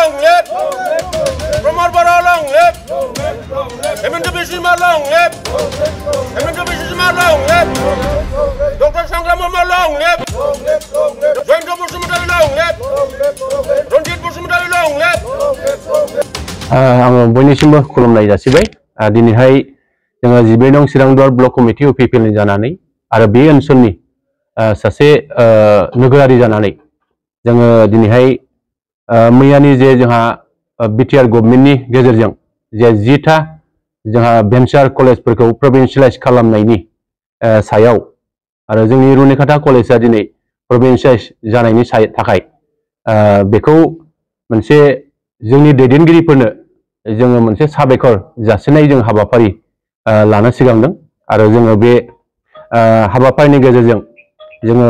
long live. Promar Bara long live. Hemendra Bisma long live. Hemendra Bisma long live. Dr. Sangram long live. Joint Busumari long live. Ronjit Busumari long live. Ang bonisimbo खुलुमनाय जासिबाय दिनैहाय जोङो 12 नं सिरांदुवार block committee UPPL नि जानानै आरो बे ओनसोलनि सासे नोगोरारि जानानै जोङो दिनैहाय मैयानि जे जोंहा BTR गभर्नमेन्टनि गेजेरजों जे 10टा जोंहा भेन्चार कलेजफोरखौ प्रभिन्सियलाइज खालामनायनि सायाव आरो जोंनि रुनिकाटा कलेजआ दिनै प्रभिन्सियलाइज जानायनि थाखाय बेखौ मोनसे जोंनि दैदेनगिरिफोरनो जोङो मोनसे साबायखर जासिनाय जों हाबाफारि लानो सिगांदों आरो जोङो बे हाबाफारिनि गेजेरजों जोङो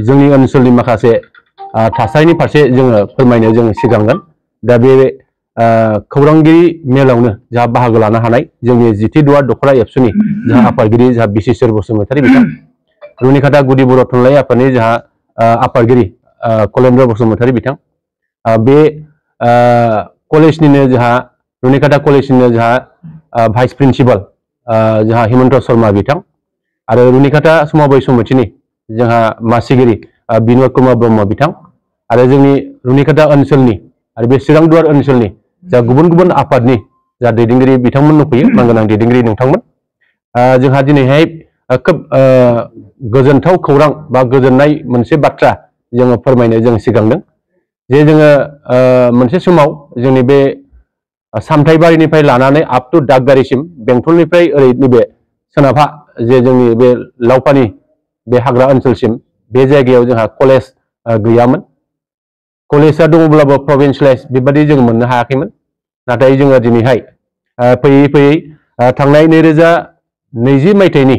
जोंनि ओनसोलनि माखासे थासारिनि फारसे जोङो फोरमायनो जों सिगांगोन दा बे खौरांगिरि मेलावनो जा बाहागो लानो हानाय जोंनि जितिदुवार दखरा एबसुनि जा आफादगिरि जा बिसिसर बसुमतारी बिथां रुनिकाटा गुदि बर' थुनलाइ आफादनि जा आफादगिरि कलेन्द्र बसुमतारी बिथां बे कलेजनिनो जोंहा रुनिकाटा कलेजनिनो जोंहा भाइस प्रिन्सिपाल जोंहा हिमन्त शर्मा बिथां आरो रुनिकाटा समबाय समितिनि जोंहा मासिगिरि बिनोद कुमार ब्रह्म बिथां आरो जोंनि रुनिकाटा ओनसोलनि आरो बे सिरांदुवार ओनसोलनि जा गुबुन गुबुन आफादनि जा दैदेनगिरि बिथांमोन फैयो मानगोनां दैदेनगिरि नोंथांमोन जोंहा दिनैहाय खोब गोजोनथाव खौरां बा गोजोननाय मोनसे बाथ्रा जोङो फोरमायनो जों सिगांदों जे जोङो मोनसे समाव जोंनि बे सामथाइबारिनिफ्राय लानानै आप टु दागगारिसिम बेंटलनिफ्राय ओरै नैबे सोनाबहा जे जोंनि बे लावपानि बे हाग्रा ओनसोलसिम बे जायगायाव जोंहा कलेज गैयामोन कलेजआ दङब्लाबो प्रभिन्सियलाइज बेबादि जों मोननो हायाखैमोन नाथाय जोङो दिनैहाय फैयै फैयै थांनाय 2020 मायथाइनि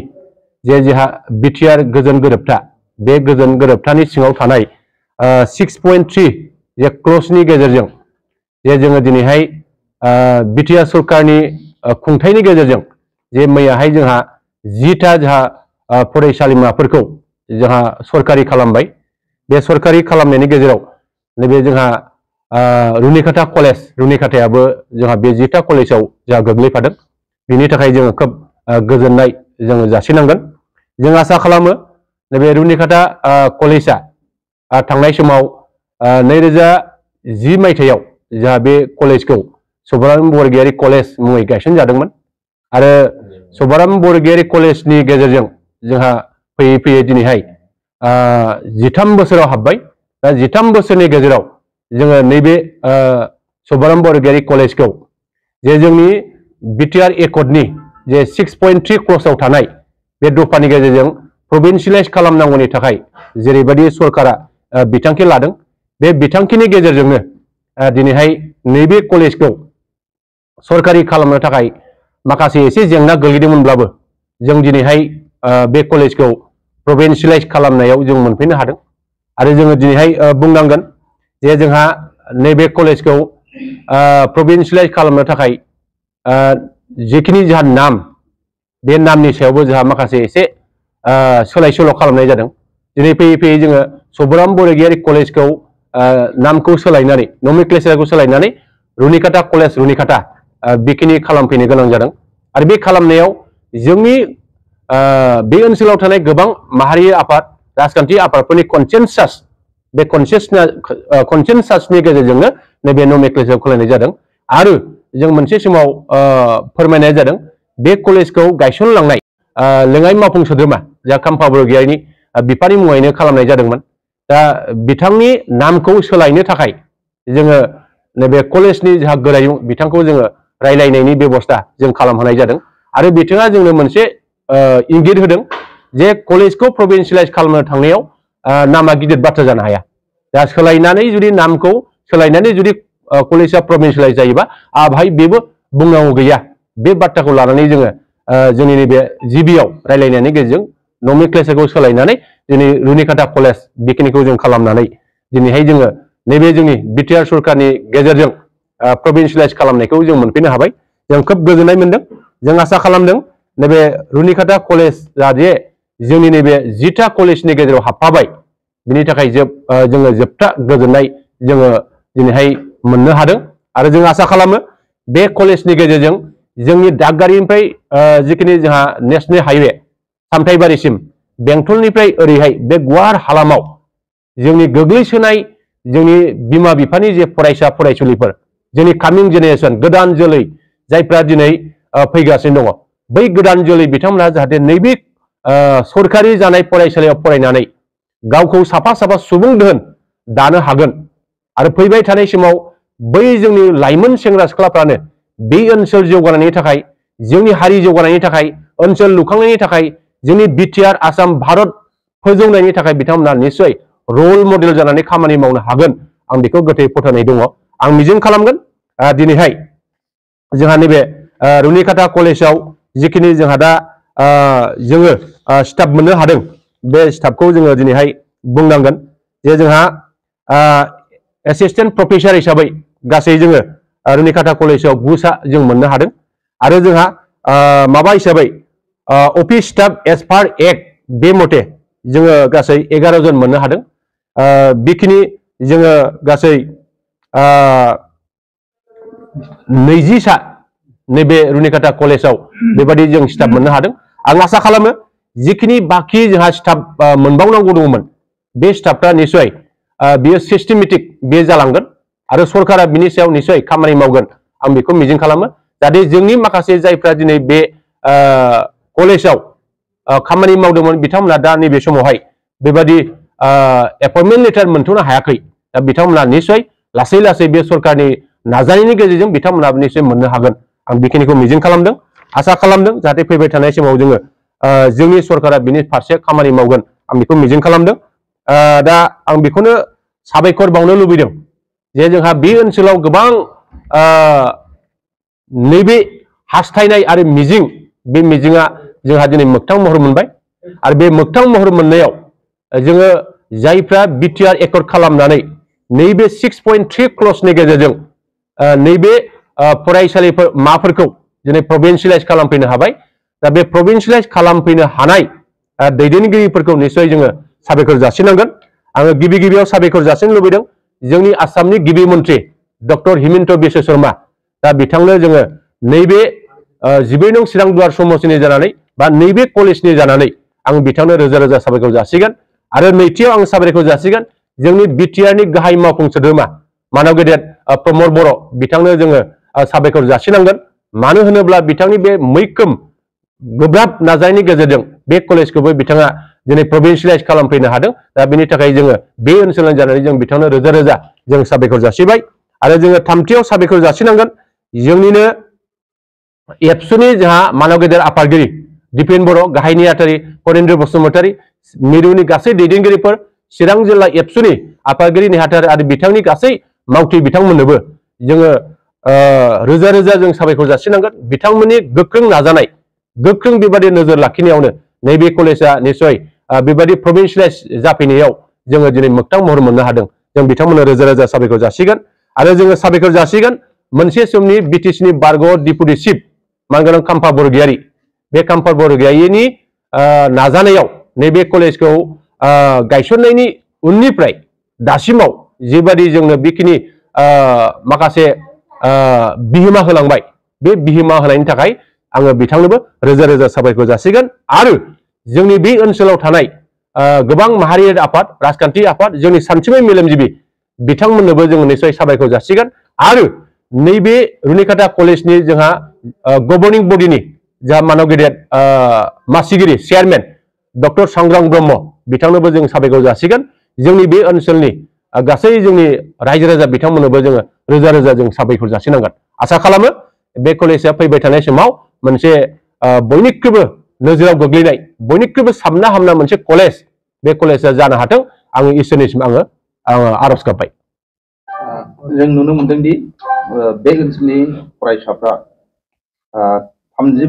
जे जोंहा BTR गोजोन गोरोबथा बे गोजोन गोरोबथानि सिङाव थानाय 6.3 जे क्लजनि गेजेरजों जे जोङो दिनैहाय BTR सरकारनि खुंथायनि गेजेरजों जे मैयाहाय जोंहा 10टा जोंहा फरायसालिमाफोरखौ जोंहा सरकारि खालामबाय बे सरकारि खालामनायनि गेजेराव नैबे जोंहा रुनिकाटा कलेज रुनिकाटायाबो जोंहा बे 10टा कलेजाव जोंहा गोग्लैफादों बिनि थाखाय जोङो खोब गोजोननाय जोङो जासिनांगोन जों आसा खालामो नैबे रुनिकाटा कलेजआ थांनाय समाव 2010 मायथाइयाव जोंहा बे कलेजखौ सभाराम बरगयारी कलेज मुङै गायसनजादोंमोन आरो सभाराम बरगयारी कलेजनि गेजेरजों जोंहा फैयै फैयै दिनैहाय 13 बोसोराव हाबबाय दा 13 बोसोरनि गेजेराव जोङो नैबे सभाराम बरगयारी कलेजखौ जे जोंनि BTR एकर्डनि जे 6.3 क्लजआव थानाय बे दफानि गेजेरजों प्रभिन्सियलाइज खालामनांगौनि थाखाय जेरैबायदि सरकारा बिथांखि लादों बे बिथांखिनि गेजेरजोंनो दिनैहाय नैबे कलेजखौ सरकारि खालामनो थाखाय माखासे एसे जेंना गोलैदोंमोनब्लाबो जों दिनैहाय बे कलेजखौ प्रभिन्सियलाइज खालामनायाव जों मोनफैनो हादों आरो जोङो दिनैहाय बुंनांगोन जे जोंहा नैबे कलेजखौ प्रभिन्सियलाइज खालामनो थाखाय जिखिनि जोंहा नाम बे नामनि सायावबो जोंहा माखासे एसे सोलाय सोल' खालामनाय जादों दिनै फैयै फैयै जोङो सभाराम बरगयारी कलेजखौ नामखौ सोलायनानै नमेनक्लेचारखौ सोलायनानै रुनिकाटा कलेज रुनिकाटा बेखिनि खालामफैनो गोनां जादों आरो बे खालामनायाव जोंनि बे ओनसोलाव थानाय गोबां माहारि आफाद राजखान्थि आफादफोरनि कनसेनसास बे कनसेनसासनि गेजेरजोंनो नैबे नमेनक्लेचारखौ खालामनाय जादों आरो जों मोनसे समाव फोरमायनाय जादों बे कलेजखौ गायसनलांनाय लेङाइ मावफुं सोद्रोमा जा खाम्फा बरगयारीनि बिफानि मुङैनो खालामनाय जादोंमोन दा बिथांनि नामखौ सोलायनो थाखाय जोङो नैबे कलेजनि जा गोरायुं बिथांखौ जोङो रायलायनायनि बेबस्था जों खालामहोनाय जादों आरो बिथाङा जोंनो मोनसे इंगित होदों जे कलेजखौ प्रभिन्सियलाइज खालामनो थांनायाव नामा गिदिर बाथ्रा जानो हाया दा सोलायनानै जुदि नामखौ सोलायनानै जुदि कलेजआ प्रभिन्सियलाइज जायोबा बाहाय बेबो बुंनांगौ गैया बे बाथ्राखौ लानानै जोङो जोंनि नैबे जिबियाव रायलायनायनि गेजेरजों नमेनक्लेचारखौ सोलायनानै दिनै रुनिकाटा कलेज बेखिनिखौ जों खालामनानै दिनैहाय जोङो नैबे जोंनि BTR सरकारनि गेजेरजों प्रभिन्सियलाइज खालामनायखौ जों मोनफैनो हाबाय जों खोब गोजोननाय मोनदों जों आसा खालामदों नैबे रुनिकाटा कलेजआ जे जोंनि नैबे 10टा कलेजनि गेजेराव हाबफाबाय बिनि थाखाय जोङो जोबथा गोजोननाय जोङो दिनैहाय मोननो हादों आरो जों आसा खालामो बे कलेजनि गेजेरजों जोंनि दागगारिनिफ्राय जिखिनि जोंहा नेशनेल हाइवे सामथाइबारिसिम बेंटलनिफ्राय ओरैहाय बे गुवार हालामाव जोंनि गोग्लैसोनाय जोंनि बिमा बिफानि जे फरायसा फरायसुलिफोर जोंनि कामिं जेनेरेशन गोदान जोलै जायफ्रा दिनै फैगासिनो दङ बै गोदान जोलै बिथांमोनहा जाहाथे नैबे सरकारि जानाय फरायसालियाव फरायनानै गावखौ साफा साफा सुबुं दोहोन दानो हागोन आरो फैबाय थानाय समाव बै जोंनि लाइमोन सेंग्रा सिख्लाफ्रानो बे ओनसोल जौगानायनि थाखाय जोंनि हारि जौगानायनि थाखाय ओनसोल लुखांनायनि थाखाय जोंनि बिटिआर आसाम भारत फोजौनायनि थाखाय बिथांमोना निश्चय रल मडेल जानानै खामानि मावनो हागोन आं बेखौ गोथौयै फोथायनाय दङ आं मिजिं खालामगोन दिनैहाय जोंहा नैबे रुनिकाटा कलेजाव जिखिनि जोंहा दा जोङो स्टाफ मोननो हादों बे स्टाफखौ जोङो दिनैहाय बुंनांगोन जे जोंहा एसिस्टेन्ट प्रफेसर हिसाबै गासै जोङो रुनिकाटा कलेजाव 9 सा जों मोननो हादों आरो जोंहा माबा हिसाबै अफिस स्टाफ एज पार एक्ट बे मथे जोङो गासै 11 जन मोननो हादों बेखिनि जोङो गासै 20 सा नैबे रुनिकाटा कलेजाव बेबायदि जों स्टाफ मोननो हादों आं आसा खालामो जिखिनि बाखि जोंहा स्टाफ मोनबावनांगौ दंमोन बे स्टाफफ्रा निश्चय बियो सिस्टेमेटिक बे जालांगोन आरो सरकारा बिनि सायाव निश्चय खामानि मावगोन आं बेखौ मिजिं खालामो जाहाथे जोंनि माखासे जायफ्रा दिनै बे कलेजाव खामानि मावदोंमोन बिथांमोना दा नैबे समावहाय बेबायदि एपइन्टमेन्ट लेटार मोनथ'नो हायाखै दा बिथांमोना निश्चय लासै लासै बे सरकारनि नाजानायनि गेजेरजों बिथांमोनाबो निश्चय मोननो हागोन आं बेखिनिखौ मिजिं खालामदों आसा खालामदों जाहाथे फैबाय थानाय समाव जोङो जोंनि सरकारा बिनि फारसे खामानि मावगोन आं बेखौ मिजिं खालामदों दा आं बेखौनो साबायखर बावनो लुबैदों जे जोंहा बे ओनसोलाव गोबां नैबे हास्थायनाय आरो मिजिं बे मिजिङा जोंहा दिनै मोगथां महर मोनबाय आरो बे मोगथां महर मोननायाव जोङो जायफ्रा बिटिआर एकर्ड खालामनानै नैबे 6.3 क्लजनि गेजेरजों नैबे फरायसालिफोर माफोरखौ दिनै प्रभिन्सियेलाइज खालामफैनो हाबाय दा बे प्रभिन्सियेलाइज खालामफैनो हानाय दैदेनगिरिफोरखौ निश्चय जोङो साबायखर जासिनांगोन आङो गिबि गिबियाव साबायखर जासिनो लुबैदों जोंनि आसामनि गिबि मन्त्रि डक्टर हिमन्त बिश्व शर्मा दा बिथांनो जोङो नैबे 12 नं चिरां दुवार समष्टिनि जानानै बा नैबे कलेजनि जानानै आं बिथांनो रोजा रोजा साबायखर जासिगोन आरो नैथियाव आं साबायखर जासिगोन जोंनि बिटिआरनि गाहाय मावफुं सोद्रोमा मानव गेदेर प्रमद बर' बिथांनो जोङो साबायखर जासिनांगोन मानो होनोब्ला बिथांनि बे मैखोम गोब्राब नाजानायनि गेजेरजों बे कलेजखौबो बिथाङा दिनै प्रभिन्सियेलाइज खालामफैनो हादों दा बेनि थाखाय जोङो बे ओनसोलनि जानानै जों बिथांनो रोजा रोजा जों साबायखर जासिबाय आरो जोङो थामथियाव साबायखर जासिनांगोन जोंनिनो एबसुनि जोंहा मानव गेदेर आफादगिरि दिपेन बर' गाहाय नेहाथारि करेन्द्र बसुमतारी मिरुनि गासै दैदेनगिरिफोर चिरां जिल्ला एबसुनि आफादगिरि नेहाथारि आरो बिथांनि गासै मावथि बिथांमोननोबो जोङो रोजा रोजा जों साबायखर जासिनांगोन बिथांमोननि गोख्रों नाजानाय गोख्रों बेबायदि नोजोर लाखिनायावनो नैबे कलेजा निश्चय बेबायदि प्रभिन्सियेलाइज जाफैनायाव जोङो दिनै मोगथां महर मोननो हादों जों बिथांमोननो रोजा रोजा साबायखर जासिगोन आरो जोङो साबायखर जासिगोन मोनसे समनि बिटिसिनि बारग' डिपुटि चिफ मानगोनां खाम्फा बरगयारी बे खाम्फा बरगयारीनि नाजानायाव नैबे कलेजखौ गायसननायनि उननिफ्राय दासिमाव जिबायदि जोंनो बेखिनि माखासे बिहोमा होलांबाय बे बिहोमा होनायनि थाखाय आङो बिथांनोबो रोजा रोजा साबायखर जासिगोन आरो जोंनि बे ओनसोलाव थानाय गोबां माहारियारि आफाद राजखान्थि आफाद जोंनि सानसुमै मेलेमजिबि बिथांमोननोबो जोङो निश्चय साबायखर जासिगोन आरो नैबे रुनिकाटा कलेजनि जोंहा गभर्निं बडिनि जा मानव गेदेर मासिगिरि चेयारमेन डक्टर सांग्रां ब्रह्म बिथांनोबो जों साबायखर जासिगोन जोंनि बे ओनसोलनि गासै जोंनि रायजो राजा बिथांमोननोबो जोङो रोजा रोजा जों साबायखर जासिनांगोन आसा खालामो बे कलेजआ फैबाय थानाय समाव मोनसे बयनिख्रुइबो नोजोराव गोग्लैनाय बयनिख्रुइबो साबना हामना मोनसे कलेज बे कलेजआ जानो हाथों आङो इसोरनिसिम आङो आरज गाबबाय जों नुनो मोनदों दि बे ओनसोलनि फरायसाफ्रा 35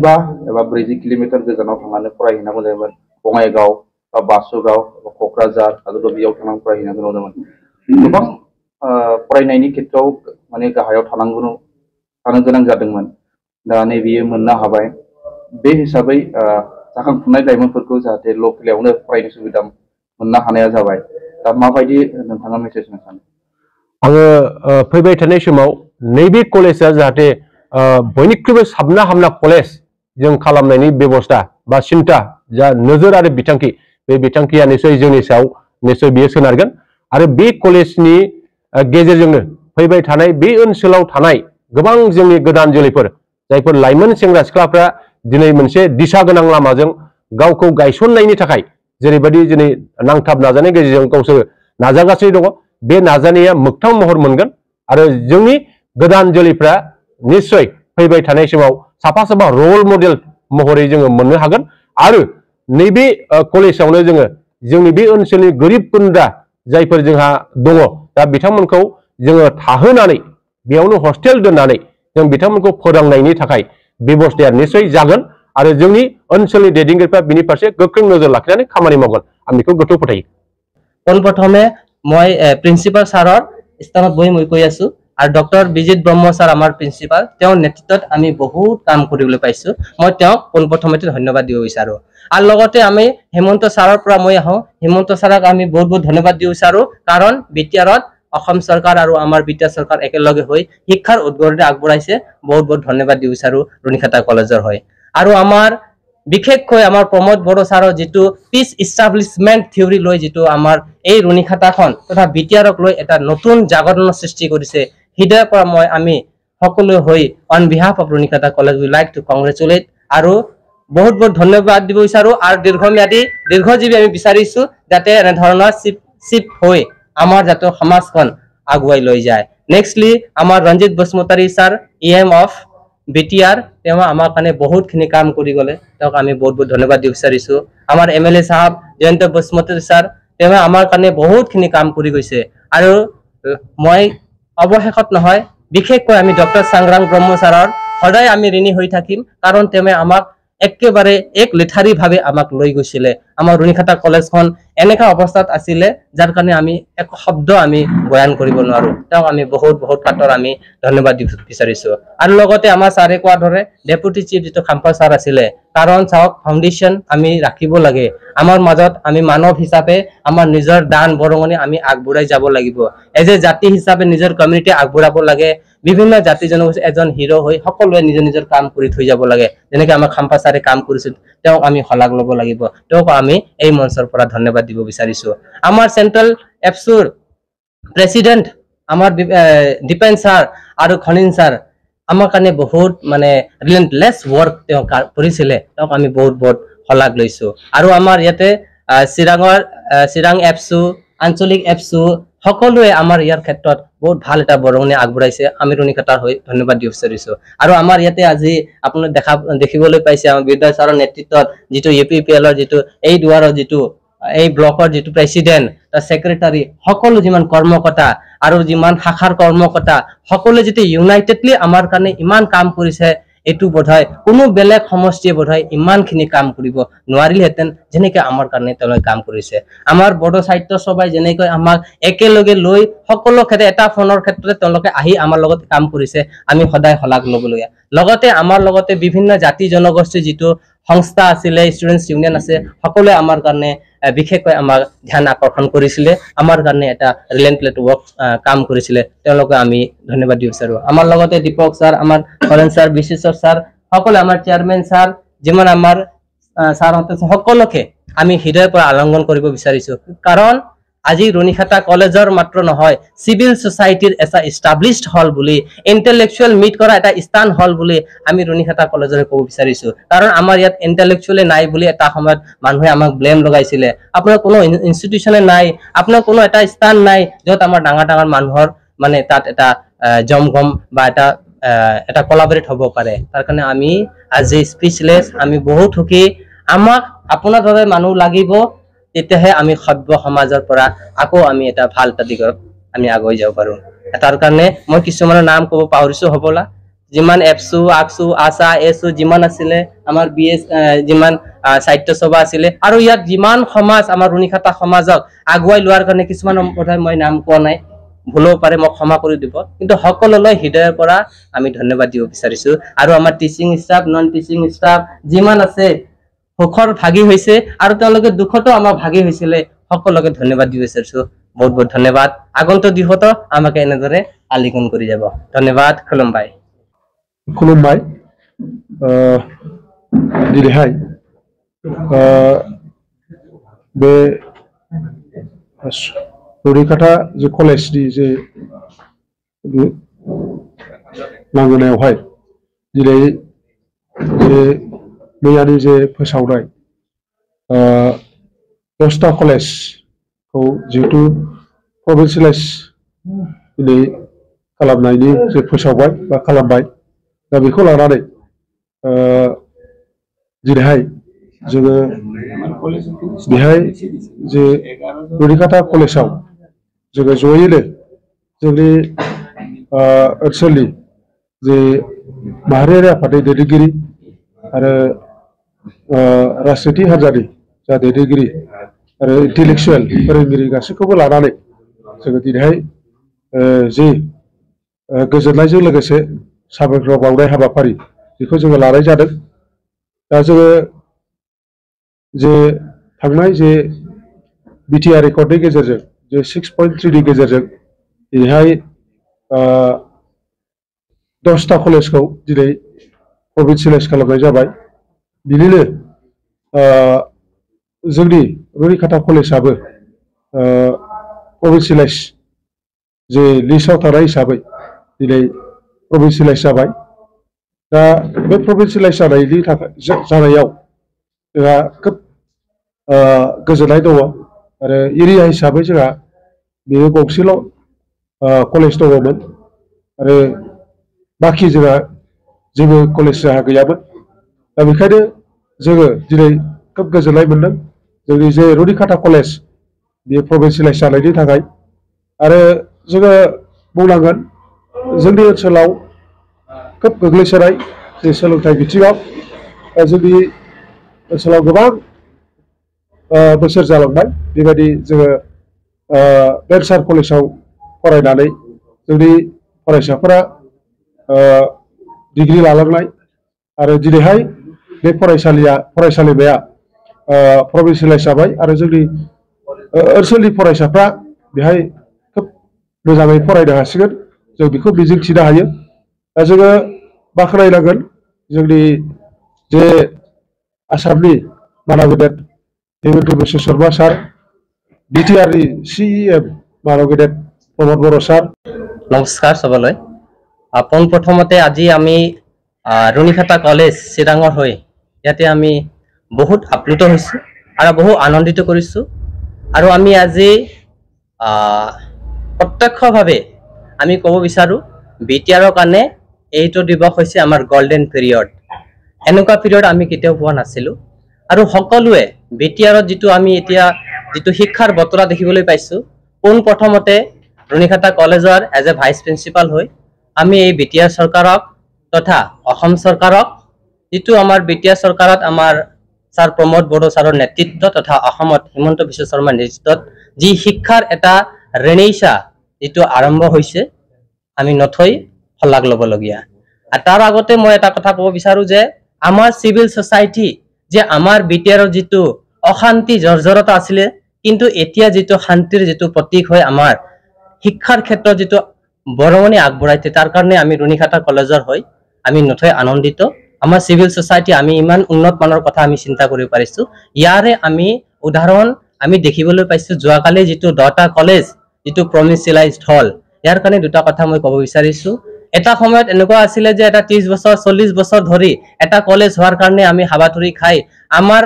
एबा 40 किल'मिटार गोजानाव थांनानै फरायहैनांगौ जायोमोन बङाइगाव बा बासुगाव क'क्राझार आरो बेयाव थांनानै फरायहैनांगौ जादोंमोन गोबां फरायनायनि खेथ्रआव माने गाहायाव थानो गोनां जादोंमोन दा नैबेयो मोननो हाबाय बे हिसाबै जाखांफुनाय लाइमोनफोरखौ जाहाथे लकेलावनो फरायनो सुबिदा मोननो हानाया जाबाय दा माबायदि नोंथाङा मेसेज होनो सानो आङो फैबाय थानाय समाव नैबे कलेजआ जाहाथे बयनिख्रुइबो साबना हामना कलेज जों खालामनायनि बेबस्था बा सिन्था जा नोजोर आरो बिथांखि बे बिथांखिया निश्चय जोंनि सायाव निश्चय बियो सोनारगोन आरो बे कलेजनि गेजेरजोंनो फैबाय थानाय बे ओनसोलाव थानाय गोबां जोंनि गोदान जोलैफोर जायफोर लाइमोन सेंग्रा सिख्लाफ्रा दिनै मोनसे दिशा गोनां लामाजों गावखौ गायसननायनि थाखाय जेरैबायदि दिनै नांथाब नाजानायनि गेजेरजों गावसोर नाजागासिनो दङ बे नाजानाया मोगथां महर मोनगोन आरो जोंनि गोदान जोलैफ्रा निश्चय फैबाय थानाय समाव साफा साफा रल मडेल महरै जोङो मोननो हागोन आरो नैबे कलेजावनो जोङो जोंनि बे ओनसोलनि गोरिब गुन्द्रा जायफोर जोंहा दङ दा बिथांमोनखौ जोङो थाहोनानै बेयावनो हस्टेल दोननानै जों बिथांमोनखौ फोरोंनायनि थाखाय बेबस्थाया निश्चय जागोन आरो जोंनि ओनसोलनि दैदेनगिरिफ्रा बिनि फारसे गोख्रों नोजोर लाखिनानै खामानि मावगोन आं बेखौ गोथौ फोथायो পোনপ্ৰথমে মই প্ৰিন্সিপাল ছাৰৰ স্থানত বহি মই কৈ আছো আৰু ডক্টৰ বিজিত ব্ৰহ্ম ছাৰ আমাৰ প্ৰিন্সিপাল তেওঁৰ নেতৃত্বত আমি বহুত কাম কৰিবলৈ পাইছো মই তেওঁক পোনপ্ৰথমতে ধন্যবাদ দিব বিচাৰো আৰু লগতে আমি হেমন্ত ছাৰৰ পৰা মই আহো হেমন্ত ছাৰক আমি বহুত বহুত ধন্যবাদ দিব বিচাৰো কাৰণ বিটিআৰত অসম চৰকাৰ আৰু আমাৰ বিটিআৰ চৰকাৰ একেলগে হৈ শিক্ষাৰ উদ্গনি আগবঢ়াইছে বহুত বহুত ধন্যবাদ দিব বিচাৰো ৰুণিখাতা কলেজৰ হৈ আৰু আমাৰ বিশেষকৈ আমাৰ প্ৰমোদ বড়ো ছাৰৰ যেটো পিস এস্টাব্লিশমেন্ট থিওৰি লৈ যেটো আমাৰ এই ৰুণিখাতাখন তথা বিটিআৰক লৈ এটা নতুন জাগৰণ সৃষ্টি কৰিছে হৃদয়ৰ পৰা মই আমি সকলো হৈ on behalf of Runikhata college we like to congratulate আৰু বহুত বহুত ধন্যবাদ দিব বিচাৰো আৰু দীৰ্ঘজীৱী আমি বিচাৰিছো যাতে এনে ধৰণৰ চিপ হৈ আমাৰ জাতীয় সমাজখন আগুৱাই লৈ যায় নেক্সটলি আমাৰ Ranjit Basumatary sir EM of BTR তেওঁ আমাৰ কাৰণে বহুতখিনি কাম কৰি গলে তেওঁক আমি বহুত বহুত ধন্যবাদ দিব বিচাৰিছো আমাৰ এমএলএ সাহেব জয়ন্ত বসুমতাৰী ছাৰ তেওঁ আমাৰ কাৰণে বহুতখিনি কাম কৰি গৈছে আৰু মই অৱশেষত নহয় বিশেষকৈ আমি ডক্টৰ সংগ্ৰাম ব্ৰহ্ম ছাৰৰ সদায় আমি ঋণী হৈ থাকিম কাৰণ তেওঁ আমাক একেবাৰে এক লেঠাৰি ভাৱে আমাক লৈ গৈছিলে আমাৰ ৰুণিখাতা কলেজখন এনেকা অৱস্থাত আছিলে যাৰ কাৰণে আমি এক শব্দ আমি বয়ান কৰিব নোৱাৰো তেওঁক আমি বহুত বহুত কাটৰ আমি ধন্যবাদ দিব বিচাৰিছো আৰু লগতে আমাৰ ছাৰে কোৱা ধৰে ডেপুটি চিফ যেটো খাম্পা ছাৰ আছিলে কাৰণ চাওক ফাউণ্ডেশ্যন আমি ৰাখিব লাগে আমাৰ মাজত আমি মানৱ হিচাপে আমাৰ নিজৰ দান বৰঙণি আমি আগবঢ়াই যাব লাগিব এজ এ জাতি হিচাপে নিজৰ কমিউনিটি আগবঢ়াব লাগে বিভিন্ন জাতি জনগোষ্ঠী এজন হিৰো হৈ সকলোৱে নিজৰ নিজৰ কাম কৰি থৈ যাব লাগে যেনেকৈ আমাৰ খাম্পা ছাৰে কাম কৰিছিল তেওঁক আমি হলাগ ল'ব লাগিব তেওঁক আমি এই মঞ্চৰ পৰা ধন্যবাদ দিব বিচাৰিছো আমাৰ চেন্ট্ৰেল এপছুৰ প্ৰেসিডেন্ট আমাৰ দীপেন ছাৰ আৰু খনিন ছাৰ আমাৰ কাৰণে বহুত মানে ৰিলেন্টলেছ ওয়ার্ক তেওঁ কৰিছিলে তেওঁক আমি বহুত বহুত হলাগ লৈছো আৰু আমাৰ ইয়াতে চিৰাং এপছু আঞ্চলিক এপছু সকলোৱে আমাৰ ইয়াৰ ক্ষেত্ৰত বহুত ভাল এটা বৰঙণি আগবঢ়াইছে আমি ৰুণিখাতাৰ হৈ ধন্যবাদ দিব বিচাৰিছো আৰু আমাৰ ইয়াতে আজি আপুনি দেখিবলৈ পাইছে আমাৰ বিদ্যাৰ ছাৰৰ নেতৃত্বত যেটো ইউপিপিএলৰ যেটো এই দুৱাৰৰ যেটো এই ব্লকৰ যেটো প্ৰেসিডেন্ট তা সেক্ৰেটাৰী সকলো যিমান কৰ্মকৰ্তা আৰু যিমান শাখাৰ কৰ্মকৰ্তা সকলোৱে যেটো ইউনাইটেডলি আমাৰ কাৰণে ইমান কাম কৰিছে এটু বোধহয় কোনো বেলেগ সমষ্টিয়ে বোধহয় ইমানখিনি কাম কৰিব নোৱাৰিলহেতেন যেনেকৈ আমাৰ কাৰণে তেওঁলোকে কাম কৰিছে আমাৰ বড়ো সাহিত্য সভাই যেনেকৈ আমাক একেলগে লৈ সকলো ক্ষেত্ৰত এটা ফোনৰ ক্ষেত্ৰতে তেওঁলোকে আহি আমাৰ লগত কাম কৰিছে আমি সদায় হলাগ ল'বলগীয়া লগতে আমাৰ লগতে বিভিন্ন জাতি জনগোষ্ঠী যেটো সংস্থা আছিলে ষ্টুডেন্টস ইউনিয়ন আছে সকলোৱে আমাৰ কাৰণে বিশেষকৈ আমাৰ ধ্যান আকৰ্ষণ কৰিছিলে আমাৰ কাৰণে এটা ৰিলেন্টলেছ ওয়ার্ক কাম কৰিছিলে তেওঁলোকে আমি ধন্যবাদ দিব বিচাৰো আমাৰ লগতে দীপক ছাৰ আমাৰ কলেন ছাৰ বিশেষৰ ছাৰ সকলো আমাৰ চেয়াৰম্যান ছাৰ যিমান আমাৰ ছাৰহঁতে সকলোকে আমি হৃদয়ৰ পৰা আলিঙ্গন কৰিব বিচাৰিছো কাৰণ আজি ৰুণিখাতা কলেজৰ মাত্ৰ নহয় সিভিল সোসাইটিৰ এটা এস্টাবলিশড হল বুলি ইন্টেলেকচুয়াল মিট কৰা এটা স্থান হল বুলি আমি ৰুণিখাতা কলেজৰ ক'ব বিচাৰিছো কাৰণ আমাৰ ইয়াত ইন্টেলেকচুয়ালি নাই বুলি এটা সময়ত মানুহে আমাক ব্লেম লগাইছিলে আপোনাৰ কোনো ইনষ্টিটিউচনে নাই আপোনাৰ কোনো এটা স্থান নাই যত আমাৰ ডাঙৰ ডাঙৰ মানুহৰ মানে তাত এটা জমগম বা এটা কোলাবৰেট হ'ব পাৰে তাৰ কাৰণে আমি আজি স্পীচলেছ আমি বহুত সুখী আমাক আপোনাৰ দৰে মানুহ লাগিব তেতিয়াহে আমি সভ্য সমাজৰ পৰা আকৌ আমি এটা ভাল দিগত আমি আগুৱাই যাব পাৰো তাৰ কাৰণে মই কিছুমানৰ নাম ক'ব পাহৰিছো হ'বলা যিমান এপছু আকছু আশা এছু যিমান আছিলে আমাৰ বিএছ যিমান সাহিত্য সভা আছিলে আৰু ইয়াত যিমান সমাজ আমাৰ ৰুণিখাতা সমাজক আগুৱাই লোৱাৰ কাৰণে কিছুমান কথা মই নাম কোৱা নাই ভুলো পাৰে মোক ক্ষমা কৰি দিব কিন্তু সকলোলৈ হৃদয়ৰ পৰা আমি ধন্যবাদ দিব বিচাৰিছো আৰু আমাৰ teaching staff non teaching staff যিমান আছে সুখৰ ভাগী হৈছে আৰু তেওঁলোকে দুখতো আমাৰ ভাগী হৈছিলে সকলোকে ধন্যবাদ দিব বিচাৰিছো বহুত বহুত ধন্যবাদ আগন্তুক দিশতো আমাকে এনেদৰে আলিঙ্গন কৰি যাব ধন্যবাদ খুলুমবাই खुलुमबाय दिनैहाय बे रुनिकाटा जे कलेजनि जे लांगोनायावहाय दिनै जे मैयानि जे फोसावनाय 10टा कलेजखौ जिहेतु प्रभिन्सियेलाइज दिनै खालामनायनि जे फोसावबाय बा खालामबाय दा बेखौ लानानै दिनैहाय जोङो बेहाय जे रुनिकाटा कलेजाव जोङो जयैनो जोंनि ओनसोलनि जे माहारियारि आफादनि दैदेनगिरि आरो राजनिति हान्जानि जा दैदेनगिरि आरो इन्टेलेक्सुवेल फोरोंगिरि गासैखौबो लानानै जोङो दिनैहाय जि गोजोननायजों लोगोसे साबायखर बावनाय हाबाफारि बेखौ जोङो लानाय जादों दा जोङो जे थांनाय जे बिटिआर रेकर्डनि गेजेरजों जे 6.3 नि गेजेरजों दिनैहाय 10टा कलेजखौ दिनै प्रभिन्सियेलाइज खालामनाय जाबाय बिनिनो जोंनि रुनिकाटा कलेजाबो प्रभिन्सियेलाइज जे लिस्टआव थानाय हिसाबै दिनै प्रभिन्सियेलाइज जाबाय दा बे प्रभिन्सियेलाइज जानायनि थाखाय जानायाव जोंहा खोब गोजोननाय दङ आरो एरिया हिसाबै जोंहा बेयो गंसेल' कलेज दङमोन आरो बाखि जोंहा जेबो कलेज जोंहा गैयामोन दा बेखायनो जोङो दिनै खोब गोजोननाय मोनदों जोंनि जे रुनिकाटा कलेज बे प्रभिन्सियेलाइज जानायनि थाखाय आरो जोङो बुंनांगोन जोंनि ओनसोलाव खोब गोग्लैसोनाय जे सोलोंथाइ बिथिङाव जोंनि ओनसोलाव गोबां बोसोर जालांबाय बेबायदि जोङो भेन्सार कलेजाव फरायनानै जोंनि फरायसाफोरा डिग्री लालांनाय आरो दिनैहाय बे फरायसालिमाया प्रभिन्सियेलाइज जाबाय आरो जोंनि ओनसोलनि फरायसाफ्रा बेहाय खोब मोजाङै फरायनो हासिगोन जों बेखौ मिजिंथिनो हायो दा जोङो बाख्नायनांगोन जोंनि जे आसामनि मानव गेदेर हेमन्त बिश्व शर्मा सार बिटिआरनि CEM मानव गेदेर प्रमद बर' सार নমস্কাৰ সবলৈ পোনপ্ৰথমতে আজি আমি रुनिकाटा कलेज চিৰাঙৰ হৈ ইয়াতে আমি বহুত আপ্লুত হৈছোঁ আৰু বহু আনন্দিত কৰিছোঁ আৰু আমি আজি প্ৰত্যক্ষভাৱে আমি ক'ব বিচাৰোঁ বিটিআৰৰ কাৰণে এইটো দিৱস হৈছে আমাৰ গোল্ডেন পিৰিয়ড এনেকুৱা পিৰিয়ড আমি কেতিয়াও পোৱা নাছিলোঁ আৰু সকলোৱে বিটিআৰত যিটো আমি এতিয়া যিটো শিক্ষাৰ বতৰা দেখিবলৈ পাইছোঁ পোনপ্ৰথমতে रुनिकाटा कलेजर एज ए भाइस प्रिन्सिपाल হৈ আমি এই বিটিআৰ চৰকাৰক তথা অসম চৰকাৰক যিটো আমাৰ বিটিআৰ চৰকাৰত আমাৰ স্যাৰ প্ৰমোদ বড়ো স্যাৰৰ নেতৃত্ব তথা অসমত হিমন্ত বিশ্ব শৰ্মাৰ নেতৃত্বত যি শিক্ষাৰ এটা ৰেনেইছা যিটো আৰম্ভ হৈছে আমি নথৈ ফলাগ ল'বলগীয়া আৰু তাৰ আগতে মই এটা কথা ক'ব বিচাৰো যে আমাৰ সিভিল সোসাইটি যে আমাৰ বিটিআৰৰ যিটো অশান্তি জৰ্জৰতা আছিল কিন্তু এতিয়া যিটো শান্তিৰ যিটো প্ৰতীক হয় আমাৰ শিক্ষাৰ ক্ষেত্ৰত যেটো বৰঙনি আগবঢ়াইছে তাৰ কাৰণে আমি रुनिकाटा কলেজৰ হৈ আমি নথৈ আনন্দিত আমাৰ সিভিল সোসাইটি আমি ইমান উন্নত মানৰ কথা আমি চিন্তা কৰিব পাৰিছো ইয়াৰে আমি উদাহৰণ আমি দেখিবলৈ পাইছো যোৱাকালি যেটো 10টা কলেজ যেটো প্ৰভিন্সিয়েলাইজড হল ইয়াৰ কাৰণে দুটা কথা মই ক'ব বিচাৰিছো এটা সময়ত এনেকুৱা আছিল যে এটা 30 বছৰ 40 বছৰ ধৰি এটা কলেজ হোৱাৰ কাৰণে আমি হাবাথুৰি খাই আমাৰ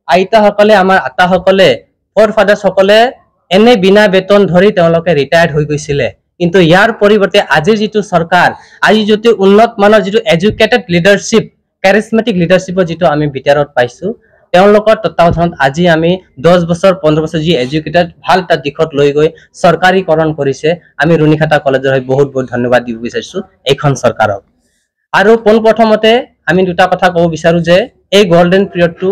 আইতা সকলে আমাৰ আতা সকলে ফৰ ফাদাৰ সকলে এনে বিনা বেতন ধৰি তেওঁলোকে ৰিটায়াৰ্ড হৈ গৈছিলে কিন্তু ইয়াৰ পৰিৱৰ্তে আজিৰ যেটো সৰকাৰ আজি যেটো উন্নত মানৰ যেটো এডুকেটেড লিডাৰশিপ কাৰিজমেটিক লিডাৰশিপৰ যেটো আমি বিটাৰত পাইছো তেওঁলোকৰ তত্ত্বাৱধানত আজি আমি 10 বছৰ 15 বছৰ যি এডুকেটেড ভাল এটা দিশত লৈ গৈ চৰকাৰীকৰণ কৰিছে আমি रुनिकाटा কলেজৰ হৈ বহুত বহুত ধন্যবাদ দিব বিচাৰিছো এইখন চৰকাৰক আৰু পোনপ্ৰথমতে আমি দুটা কথা ক'ব বিচাৰো যে এই গোল্ডেন পিৰিয়ডটো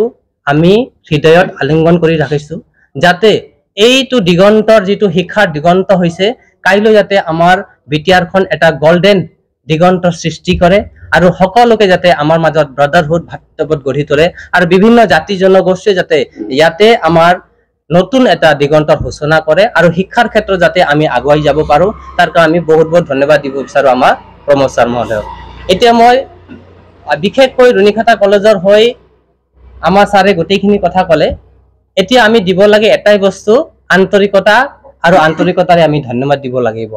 আমি হৃদয়ত আলিঙ্গন কৰি ৰাখিছো যাতে এইটো দিগন্তৰ যেটো শিক্ষাৰ দিগন্ত হৈছে কাইলৈ যাতে আমাৰ বিটিআৰখন এটা গোল্ডেন দিগন্তৰ সৃষ্টি কৰে আৰু সকলোকে যাতে আমাৰ মাজত ব্ৰাদাৰহুড ভাতৃত্ববোধ গঢ়ি তোলে আৰু বিভিন্ন জাতি জনগোষ্ঠী যাতে ইয়াতে আমাৰ নতুন এটা দিগন্তৰ সূচনা কৰে আৰু শিক্ষাৰ ক্ষেত্ৰত যাতে আমি আগুৱাই যাব পাৰো তাৰ কাৰণে আমি বহুত বহুত ধন্যবাদ দিব বিচাৰো আমাৰ প্ৰমোদ ছাৰ মহোদয়ক এতিয়া মই বিশেষকৈ ৰুণিখাতা কলেজৰ হৈ আমাৰ ছাৰে গোটেইখিনি কথা ক'লে এতিয়া আমি দিব লাগে এটাই বস্তু আন্তৰিকতা আৰু আন্তৰিকতাৰে আমি ধন্যবাদ দিব লাগিব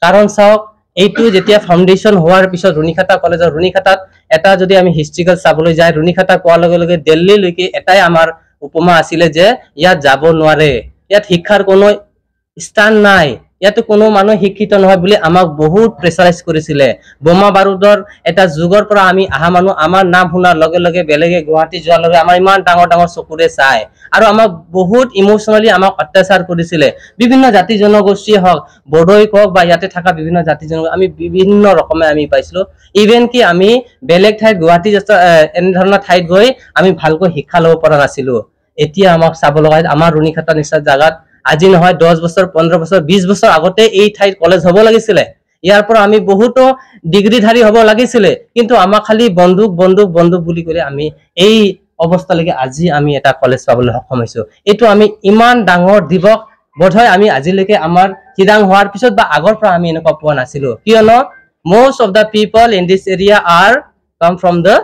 কাৰণ চাওক এইটো যেতিয়া ফাউণ্ডেশ্যন হোৱাৰ পিছত ৰুণিখাতা কলেজৰ ৰুণিখাতাত এটা যদি আমি হিষ্ট্ৰিকেল চাবলৈ যায় ৰুণিখাতা কোৱাৰ লগে লগে দিল্লীলৈকে এটাই আমাৰ উপমা আছিলে যে ইয়াত যাব নোৱাৰে ইয়াত শিক্ষাৰ কোনো স্থান নাই ইয়াতে কোনো মানুহ শিক্ষিত নহয় বুলি আমাক বহুত প্ৰেছাৰাইজ কৰিছিলে বোমা বাৰুদৰ এটা যুগৰ পৰা আমি আহা মানুহ আমাৰ নাম শুনাৰ লগে লগে বেলেগে গুৱাহাটী যোৱাৰ লগে আমাৰ ইমান ডাঙৰ ডাঙৰ চকুৰে চাই আৰু আমাক বহুত ইমোশনালি আমাক অত্যাচাৰ কৰিছিলে বিভিন্ন জাতি জনগোষ্ঠীয়ে হওক বড়োই হওক বা ইয়াতে থকা বিভিন্ন জাতি জনগোষ্ঠী আমি বিভিন্ন ৰকমে আমি পাইছিলো ইভেন কি আমি বেলেগ ঠাইত গুৱাহাটী এনে ধৰণৰ ঠাইত গৈ আমি ভালকৈ শিক্ষা ল'ব পৰা নাছিলো এতিয়া আমাক চাব লগা আমাৰ ৰুণিখাতা নিচিনা জাগাত আজি নহয় 10 বছৰ 15 বছৰ 20 বছৰ আগতে এই ঠাইত কলেজ হ'ব লাগিছিলে ইয়াৰ পৰা আমি বহুতো ডিগ্ৰীধাৰী হ'ব লাগিছিলে কিন্তু আমাক খালি বন্দুক বন্দুক বন্দুক বুলি ক'লে আমি এই অৱস্থালৈকে আজি আমি এটা কলেজ পাবলৈ সক্ষম হৈছো এইটো আমি ইমান ডাঙৰ দিৱস বোধহয় আমি আজিলৈকে আমাৰ চিৰাং হোৱাৰ পিছত বা আগৰ পৰা আমি এনেকুৱা পোৱা নাছিলো কিয়নো most of the people in this area are come from the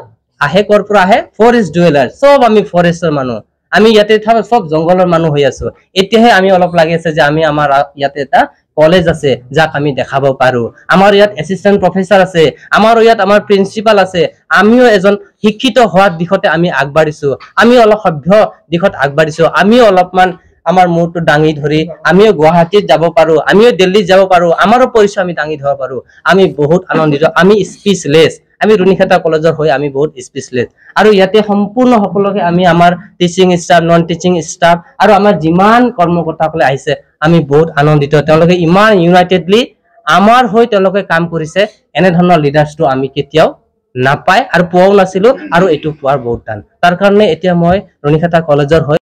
আহে কৰ পৰা আহে forest dwellers সব আমি ফৰেষ্টৰ মানুহ আমি ইয়াতে থাকা সব জংগলৰ মানুহ হৈ আছো এতিয়াহে আমি অলপ লাগি আছে যে আমি আমাৰ ইয়াতে এটা কলেজ আছে যাক আমি দেখাব পাৰো আমাৰ ইয়াত এসিস্ট্যান্ট প্ৰফেসৰ আছে আমাৰ ইয়াত আমাৰ প্ৰিন্সিপাল আছে আমিও এজন শিক্ষিত হোৱাৰ দিশতে আমি আগবাঢ়িছো আমি অলপ সভ্য দিশত আগবাঢ়িছো আমি অলপমান আমাৰ মূৰটো দাঙি ধৰি আমিও গুৱাহাটীত যাব পাৰো আমিও দিল্লীত যাব পাৰো আমাৰো পৰিচয় আমি দাঙি ধৰিব পাৰো আমি বহুত আনন্দিত আমি স্পীচলেছ আমি ৰুণিখাতা কলেজৰ হৈ আমি বহুত স্পেশালিষ্ট আৰু ইয়াতে সম্পূৰ্ণ সকলোকে আমি আমাৰ teaching staff non teaching staff আৰু আমাৰ যিমান কৰ্মকৰ্তাসকলে আহিছে আমি বহুত আনন্দিত তেওঁলোকে ইমান ইউনাইটেডলি আমাৰ হৈ তেওঁলোকে কাম কৰিছে এনে ধৰণৰ লিডাৰ্ছটো আমি কেতিয়াও নাপায় আৰু পোৱাও নাছিলো আৰু এইটো পোৱাৰ বহুত টান তাৰ কাৰণে এতিয়া মই ৰুণিখাতা কলেজৰ হৈ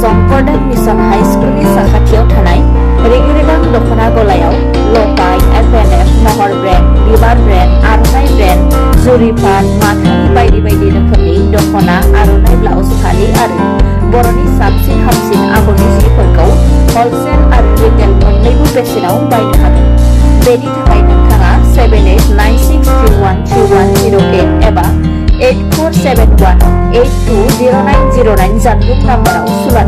Songkordan Mission High School ni sakhatiyaw thanai Regi-regang Dokona Golayaw Lokai, FNF, Mohor Brand, Bibar Brand, Arunai Brand, Zuripan, Mathani baidi-baidi rokomni Dokona, Arunai Blouse Khali Aru Boroni Samsin Hamsin Agoni Jiporkau Wholesale Aru Retail Monleibu Besenaw baino hagen Beni thakai nongthanga 7896313108 eba 8471820909 janbung number sulat